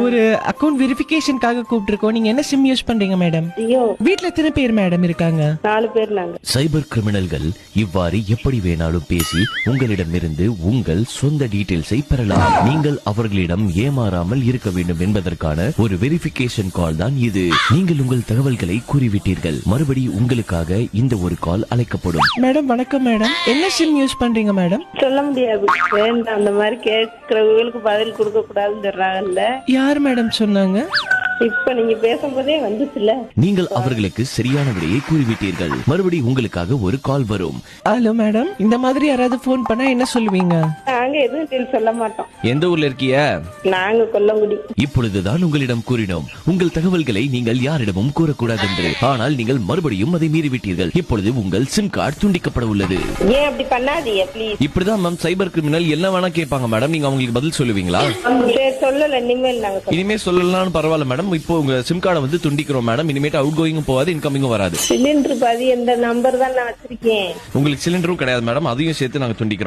ஒரு அக்கவுண்ட் வெரிஃபிகேஷனுக்காக கூப்பிட்டிருக்கோம். நீங்க என்ன சிம் யூஸ் பண்றீங்க மேடம்? ஐயோ, வீட்ல எத்தனை பேர் மேடம் இருக்காங்க? 4 பேர் நாங்க. சைபர் கிரிமினல்கள் இவ்வாறு எப்படி வேணாலும் பேசி உங்களிடமிருந்து உங்கள் சொந்த டீடைல்ஸை பெறலாம். நீங்கள் அவர்களிடம் ஏமாறாமல் இருக்க வேண்டும் என்பதற்கான ஒரு வெரிஃபிகேஷன் கால் தான் இது. நீங்கள் உங்கள் தகவல்களை கூறிவிட்டீர்கள், மறுபடி உங்களுக்காக இந்த ஒரு கால் அழைக்கப்படும். மேடம் வணக்கம் மேடம், என்ன சிம் யூஸ் பண்றீங்க மேடம்? சொல்ல முடியாது, வேண்டாம். அந்த மாதிரி கேட்கறவங்களுக்கு பதில் கொடுக்க கூடாதுன்னு சொல்றாங்கல்ல. யார் மேடம் சொன்னாங்க? இப்ப நீங்க பேசும்போதே வந்துச்சுல. நீங்கள் அவர்களுக்கு சரியான விடையை கூறிவிட்டீர்கள், மறுபடி உங்களுக்காக ஒரு கால் வரும். ஹலோ மேடம், இந்த மாதிரி யாராவது போன் பண்ணா என்ன சொல்லுவீங்க? நாங்க எதுவும் சொல்ல மாட்டோம். எந்த ஊர்ல இருக்கிய? நாங்க கொல்லங்குடி. இப்பொழுதுதான் உங்களிடம் கூறினோம் உங்கள் தகவல்களை நீங்கள் யாரிடமும் கூறக்கூடாது என்று. ஆனால் நீங்கள் மறுபடியும் அதை மீறிவிட்டீர்கள். இப்பொழுது உங்கள் சிம் கார்டு துண்டிக்கப்பட உள்ளது. ஏன் அப்படி பண்ணாதீங்க ப்ளீஸ். இப்படிதான் மேம் சைபர் கிரிமினல் என்ன வேணா கேட்பாங்க மேடம். நீங்க அவங்களுக்கு பதில் சொல்லுவீங்களா? சரி, சொல்லல. இனிமேல் நாங்க இனிமே சொல்லலாம், பரவாயில்ல மேடம். இப்போ உங்க சிம் கார்டை வந்து துண்டிக்கிறோம் மேடம். இனிமேட்டு அவுட் கோயிங்கும் போகாது, இன்கமிங்கும் வராது. சிலிண்டர் பாதி எந்த நம்பர் தான் நான் வச்சிருக்கேன். உங்களுக்கு சிலிண்டரும் கிடையாது மேடம், அதையும் சேர்த்து நாங்க துண்டிக்கிறோம்.